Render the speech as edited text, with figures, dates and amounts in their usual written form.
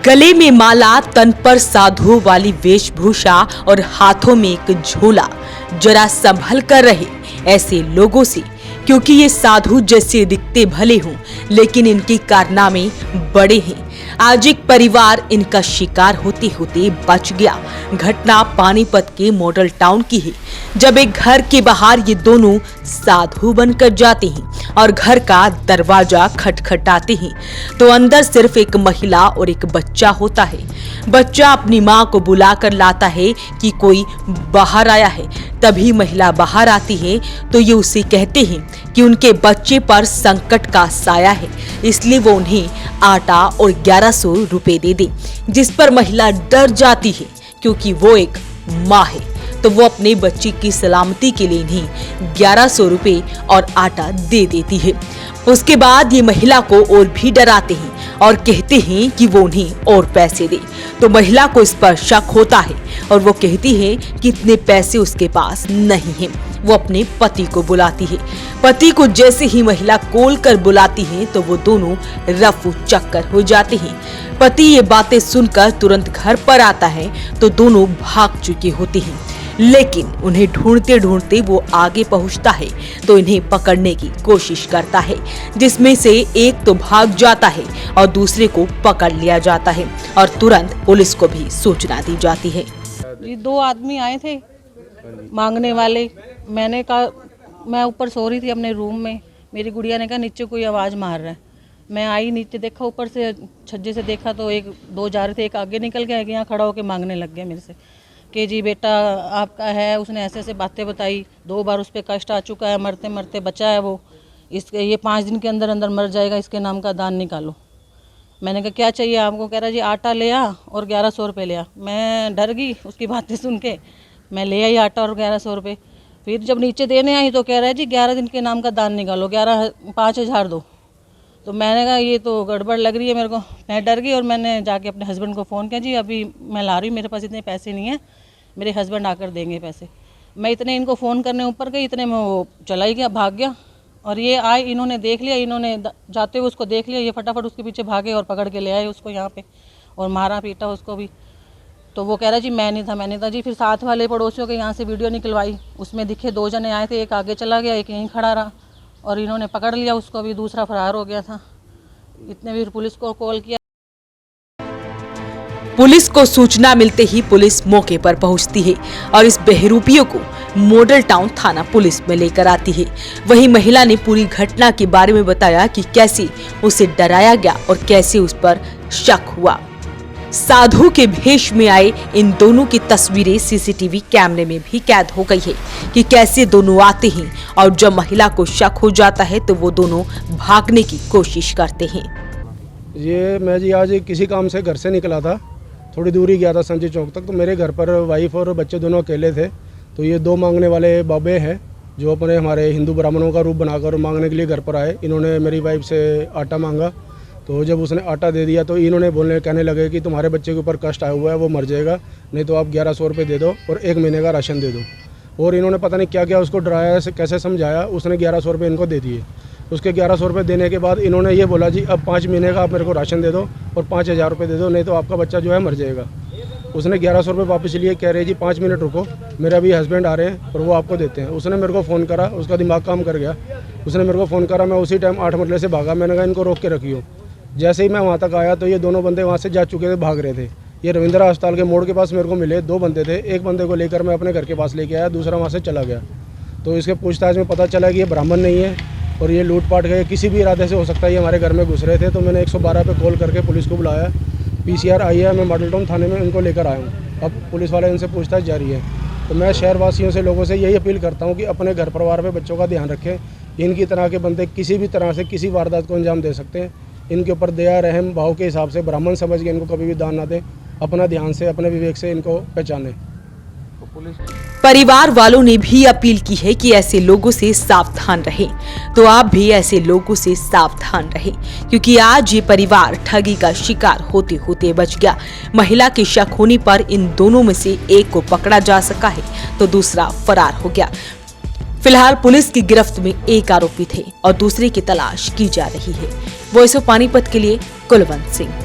गले में माला, तन पर साधुओं वाली वेशभूषा और हाथों में एक झोला। जरा संभल कर रहे ऐसे लोगों से, क्योंकि ये साधु जैसे दिखते भले हों लेकिन इनके कारनामे बड़े हैं। आज एक परिवार इनका शिकार होते होते बच गया। घटना पानीपत के मॉडल टाउन की है, जब एक घर के बाहर ये दोनों साधु बनकर जाते हैं और घर का दरवाजा खटखटाते हैं तो अंदर सिर्फ एक महिला और एक बच्चा होता है। बच्चा अपनी माँ को बुलाकर लाता है कि कोई बाहर आया है। तभी महिला बाहर आती है तो ये उसे कहते हैं कि उनके बच्चे पर संकट का साया है, इसलिए वो उन्हें आटा और 1100 रुपए दे दे। जिस पर महिला डर जाती है, क्योंकि वो एक माँ है, तो वो अपने बच्चे की सलामती के लिए इन्हें 1100 रुपए और आटा दे देती है। उसके बाद ये महिला को और भी डराते हैं और कहते हैं कि वो उन्हें और पैसे दे। तो महिला को इस पर शक होता है और वो कहती है कि इतने पैसे उसके पास नहीं हैं। वो अपने पति को बुलाती है। पति को जैसे ही महिला कॉल कर बुलाती है तो वो दोनों रफू चक्कर हो जाते हैं। पति ये बातें सुनकर तुरंत घर पर आता है तो दोनों भाग चुके होते हैं, लेकिन उन्हें ढूंढते ढूंढते वो आगे पहुंचता है तो इन्हें पकड़ने की कोशिश करता है, जिसमें से एक तो भाग जाता है और दूसरे को पकड़ लिया जाता है और तुरंत पुलिस को भी सूचना दी जाती है। ये दो आदमी आए थे मांगने वाले। मैंने कहा, मैं ऊपर सो रही थी अपने रूम में, मेरी गुड़िया ने कहा नीचे कोई आवाज़ मार रहा है। मैं आई नीचे, देखा ऊपर से छज्जे से देखा तो दो जा रहे थे, एक आगे निकल गया, यहाँ खड़ा होकर मांगने लग गया मेरे से कि जी बेटा आपका है। उसने ऐसे ऐसे बातें बताई। 2 बार उस पर कष्ट आ चुका है, मरते मरते बचा है वो। ये 5 दिन के अंदर अंदर मर जाएगा, इसके नाम का दान निकालो। मैंने कहा क्या चाहिए आपको? कह रहा जी आटा ले आ और 1100 रुपये ले आ। मैं डर गई उसकी बातें सुन के। मैं ले आई आटा और 1100 रुपये। फिर जब नीचे देने आई तो कह रहा है जी 11 दिन के नाम का दान निकालो, 5000 दो। तो मैंने कहा ये तो गड़बड़ लग रही है मेरे को। मैं डर गई और मैंने जाके अपने हस्बैंड को फ़ोन किया, जी अभी मैं ला रही हूँ, मेरे पास इतने पैसे नहीं हैं, मेरे हस्बैंड आकर देंगे पैसे। मैं इतने इनको फ़ोन करने ऊपर गई, इतने में वो चला ही गया, भाग गया। और ये आए, इन्होंने देख लिया, इन्होंने जाते हुए उसको देख लिया, ये फटाफट उसके पीछे भागे और पकड़ के ले आए उसको यहाँ पे और मारा पीटा उसको भी। तो वो कह रहा जी मैं नहीं था जी। फिर साथ वाले पड़ोसियों के यहाँ से वीडियो निकलवाई, उसमें दिखे 2 जने आए थे, एक आगे चला गया, एक यहीं खड़ा रहा और इन्होंने पकड़ लिया उसको भी, दूसरा फरार हो गया था। इतने भी पुलिस को कॉल किया। पुलिस को सूचना मिलते ही पुलिस मौके पर पहुंचती है और इस बहरूपियों को मॉडल टाउन थाना पुलिस में लेकर आती है। वहीं महिला ने पूरी घटना के बारे में बताया कि कैसे उसे डराया गया और कैसे उस पर शक हुआ। साधु के भेष में आए इन दोनों की तस्वीरें सीसीटीवी कैमरे में भी कैद हो गई है कि कैसे दोनों आते हैं और जब महिला को शक हो जाता है तो वो दोनों भागने की कोशिश करते हैं। मैं जी आज किसी काम से घर से निकला था, थोड़ी दूरी गया था संजय चौक तक। तो मेरे घर पर वाइफ और बच्चे दोनों अकेले थे। तो ये 2 मांगने वाले बाबे हैं जो अपने हमारे हिंदू ब्राह्मणों का रूप बनाकर मांगने के लिए घर पर आए। इन्होंने मेरी वाइफ से आटा मांगा, तो जब उसने आटा दे दिया तो इन्होंने कहने लगे कि तुम्हारे बच्चे के ऊपर कष्ट आया हुआ है, वो मर जाएगा, नहीं तो आप 1100 रुपये दे दो और 1 महीने का राशन दे दो। और इन्होंने पता नहीं क्या क्या उसको डराया, कैसे समझाया, उसने 1100 रुपये इनको दे दिए। उसके 1100 रुपये देने के बाद इन्होंने ये बोला जी अब 5 महीने का आप मेरे को राशन दे दो और 5000 रुपये दे दो, नहीं तो आपका बच्चा जो है मर जाएगा। उसने 1100 रुपये वापस लिए, कह रहे जी 5 मिनट रुको, मेरा भी हस्बैंड आ रहे हैं और वो आपको देते हैं। उसने मेरे को फ़ोन करा, उसका दिमाग काम कर गया, उसने मेरे को फ़ोन करा। मैं उसी टाइम 8 मरले से भागा। मैंने कहा इनको रोक के रखियो। जैसे ही मैं वहाँ तक आया तो ये दोनों बंदे वहाँ से जा चुके थे, भाग रहे थे। ये रविंद्रा अस्पताल के मोड़ के पास मेरे को मिले, 2 बंदे थे। एक बंदे को लेकर मैं अपने घर के पास लेके आया, दूसरा वहाँ से चला गया। तो इसके पूछताछ में पता चला कि ये ब्राह्मण नहीं है और ये लूटपाट गए, किसी भी इरादे से हो सकता है ये हमारे घर में घुस रहे थे। तो मैंने 112 पे कॉल करके पुलिस को बुलाया। PCR आई है, मैं मॉडल टाउन थाने में इनको लेकर आया हूँ। अब पुलिस वाले इनसे पूछताछ जारी है। तो मैं शहरवासियों से, लोगों से यही अपील करता हूँ कि अपने घर परिवार में बच्चों का ध्यान रखें। इनकी तरह के बंदे किसी भी तरह से किसी वारदात को अंजाम दे सकते हैं। इनके ऊपर दया रहम भाव के हिसाब से ब्राह्मण समझ के इनको कभी भी दान ना दें। अपना ध्यान से, अपने विवेक से इनको पहचानें। परिवार वालों ने भी अपील की है कि ऐसे लोगों से सावधान रहें। तो आप भी ऐसे लोगों से सावधान रहें, क्योंकि आज ये परिवार ठगी का शिकार होते होते बच गया। महिला के शक होने पर इन दोनों में से एक को पकड़ा जा सका है तो दूसरा फरार हो गया। फिलहाल पुलिस की गिरफ्त में एक आरोपी थे और दूसरे की तलाश की जा रही है। वॉइस ऑफ पानीपत के लिए कुलवंत सिंह।